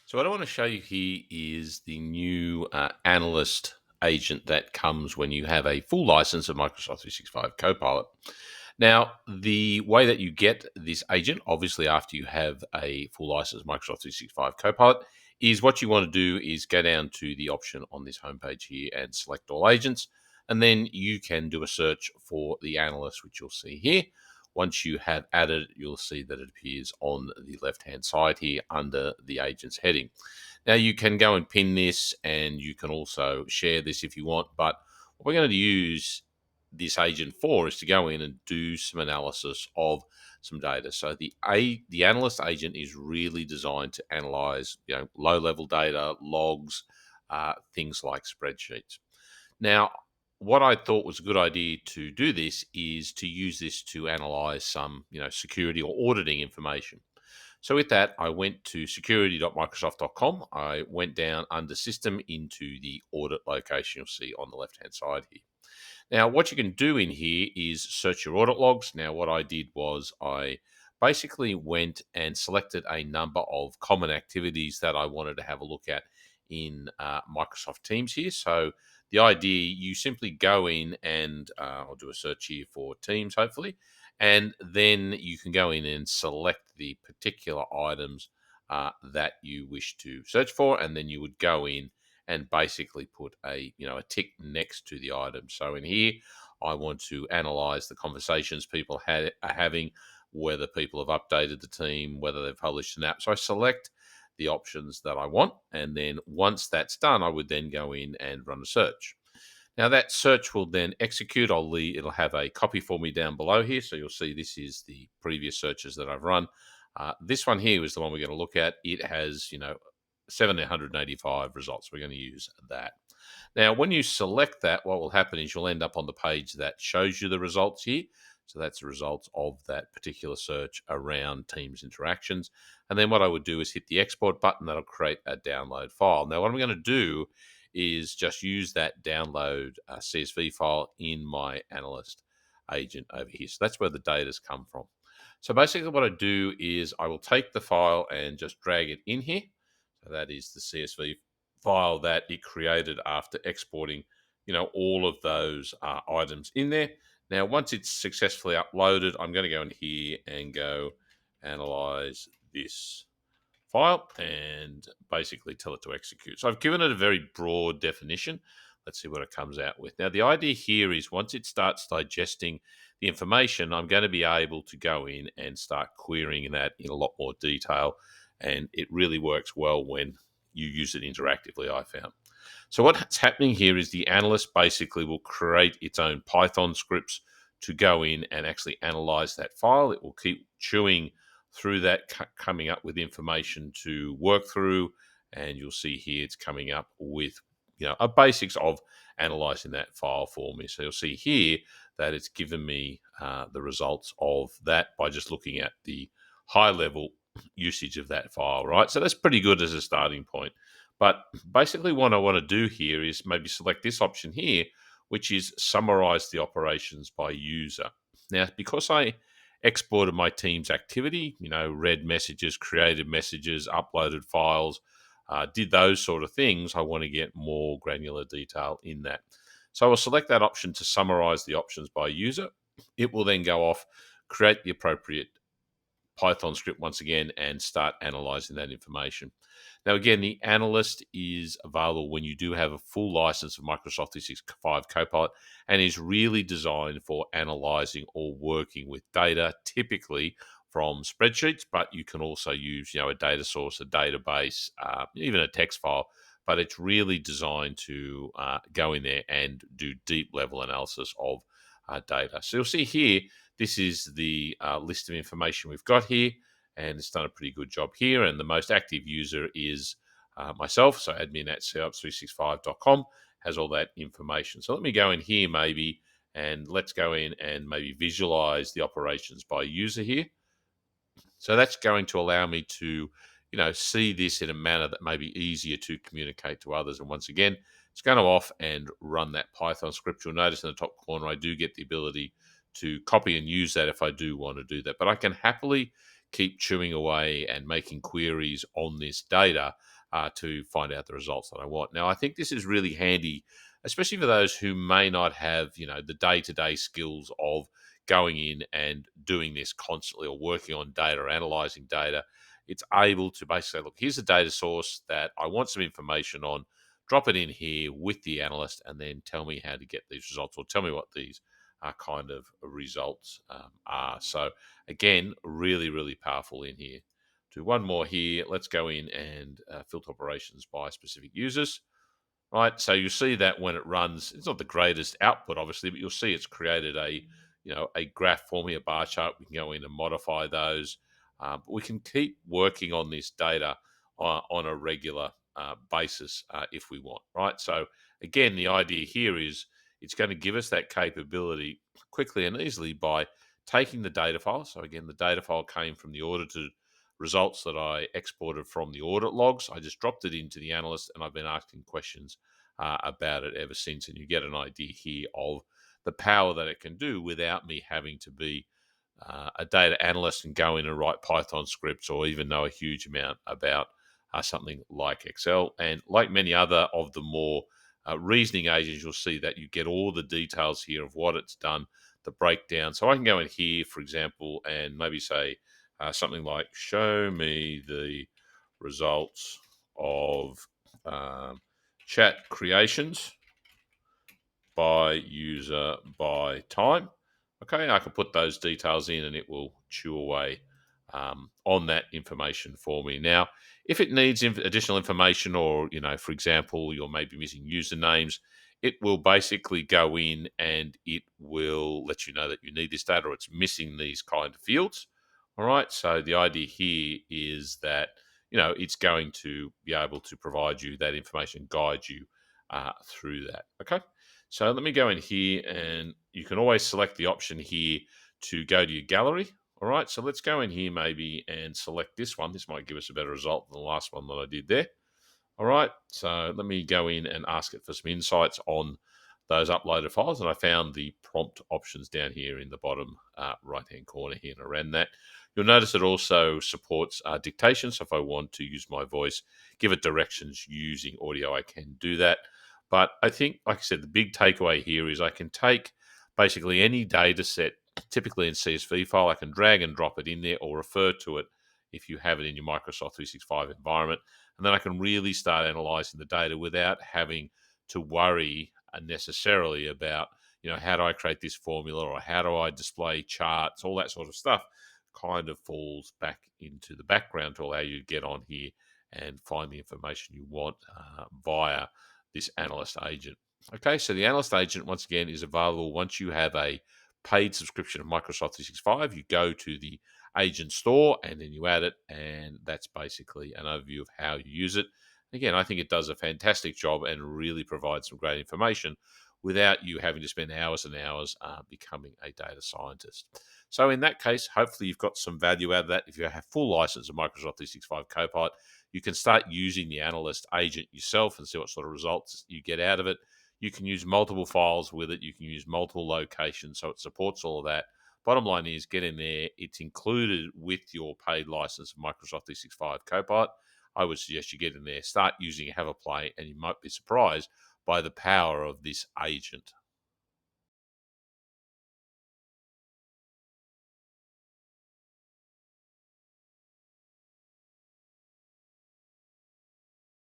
So what I want to show you here is the new analyst agent that comes when you have a full license of Microsoft 365 Copilot. Now, the way that you get this agent, obviously after you have a full license of Microsoft 365 Copilot, is what you want to do is go down to the option on this homepage here and select all agents. And then you can do a search for the analyst, which you'll see here. Once you have added, you'll see that it appears on the left-hand side here under the agents heading. Now you can go and pin this and you can also share this if you want, but what we're going to use this agent for is to go in and do some analysis of some data. So the analyst agent is really designed to analyze, low level data, logs, things like spreadsheets. Now, what I thought was a good idea to do this is to use this to analyze some, security or auditing information. So with that, I went to security.microsoft.com. I went down under system into the audit location you'll see on the left-hand side here. Now, what you can do in here is search your audit logs. Now, what I did was I basically went and selected a number of common activities that I wanted to have a look at in Microsoft Teams here. So the idea, you simply go in and I'll do a search here for Teams, hopefully, and then you can go in and select the particular items that you wish to search for, and then you would go in and basically put a tick next to the item. So in here, I want to analyze the conversations people are having, whether people have updated the team, whether they've published an app. So I select the options that I want, and then once that's done, I would then go in and run a search. Now that search will then execute. It'll have a copy for me down below here, so you'll see this is the previous searches that I've run. This one here is the one we're going to look at. It has 785 results. We're going to use that. Now, when you select that, what will happen is you'll end up on the page that shows you the results here. So that's the results of that particular search around Teams interactions. And then what I would do is hit the export button. That'll create a download file. Now, what I'm going to do is just use that download CSV file in my analyst agent over here. So that's where the data's come from. So basically what I do is I will take the file and just drag it in here. So that is the CSV file that it created after exporting, all of those items in there. Now, once it's successfully uploaded, I'm going to go in here and go analyze this file and basically tell it to execute. So I've given it a very broad definition. Let's see what it comes out with. Now, the idea here is once it starts digesting the information, I'm going to be able to go in and start querying that in a lot more detail. And it really works well when you use it interactively, I found. So what's happening here is the analyst basically will create its own Python scripts to go in and actually analyze that file. It will keep chewing through that, coming up with information to work through. And you'll see here it's coming up with a basics of analyzing that file for me. So you'll see here that it's given me the results of that by just looking at the high level usage of that file, right? So that's pretty good as a starting point. But basically, what I want to do here is maybe select this option here, which is summarize the operations by user. Now, because I exported my team's activity, read messages, created messages, uploaded files, did those sort of things, I want to get more granular detail in that. So I'll select that option to summarize the options by user. It will then go off, create the appropriate Python script once again, and start analyzing that information. Now, again, the analyst is available when you do have a full license of Microsoft 365 Copilot and is really designed for analyzing or working with data, typically from spreadsheets, but you can also use, a data source, a database, even a text file. But it's really designed to go in there and do deep level analysis of data. So you'll see here, this is the list of information we've got here, and it's done a pretty good job here. And the most active user is myself, so admin at setups365.com has all that information. So let me go in here maybe, and let's go in and maybe visualize the operations by user here. So that's going to allow me to, see this in a manner that may be easier to communicate to others. And once again, it's going to off and run that Python script. You'll notice in the top corner, I do get the ability to copy and use that if I do want to do that. But I can happily keep chewing away and making queries on this data to find out the results that I want. Now, I think this is really handy, especially for those who may not have, the day-to-day skills of going in and doing this constantly or working on data or analyzing data. It's able to basically say, look, here's a data source that I want some information on, drop it in here with the analyst, and then tell me how to get these results or tell me what these kind of results are. So again, really, really powerful in here. Do one more here. Let's go in and filter operations by specific users. Right, so you see that when it runs, it's not the greatest output, obviously, but you'll see it's created a graph for me, a bar chart. We can go in and modify those, but we can keep working on this data on a regular basis if we want. Right, so again, the idea here is it's going to give us that capability quickly and easily by taking the data file. So again, the data file came from the audited results that I exported from the audit logs. I just dropped it into the analyst, and I've been asking questions about it ever since. And you get an idea here of the power that it can do without me having to be a data analyst and go in and write Python scripts or even know a huge amount about something like Excel. And like many other of the more reasoning agents, you'll see that you get all the details here of what it's done, the breakdown. So I can go in here, for example, and maybe say something like, show me the results of chat creations by user by time. Okay, I can put those details in and it will chew away on that information for me. Now, if it needs additional information or, for example, you're maybe missing usernames, it will basically go in and it will let you know that you need this data or it's missing these kind of fields. All right, so the idea here is that, it's going to be able to provide you that information, guide you through that. Okay. So let me go in here and you can always select the option here to go to your gallery. All right, so let's go in here maybe and select this one. This might give us a better result than the last one that I did there. All right, so let me go in and ask it for some insights on those uploaded files. And I found the prompt options down here in the bottom right-hand corner here, and I ran that. You'll notice it also supports dictation. So if I want to use my voice, give it directions using audio, I can do that. But I think, like I said, the big takeaway here is I can take basically any data set, typically in CSV file, I can drag and drop it in there or refer to it if you have it in your Microsoft 365 environment. And then I can really start analyzing the data without having to worry unnecessarily about, how do I create this formula or how do I display charts, all that sort of stuff kind of falls back into the background to allow you to get on here and find the information you want via this analyst agent. Okay, so the analyst agent, once again, is available once you have a paid subscription of Microsoft 365. You go to the agent store and then you add it, and that's basically an overview of how you use it. Again, I think it does a fantastic job and really provides some great information without you having to spend hours and hours becoming a data scientist. So in that case, hopefully you've got some value out of that. If you have full license of Microsoft 365 Copilot, you can start using the analyst agent yourself and see what sort of results you get out of it. You can use multiple files with it. You can use multiple locations, so it supports all of that. Bottom line is, get in there. It's included with your paid license of Microsoft 365 Copilot. I would suggest you get in there, start using it, have a play, and you might be surprised by the power of this agent.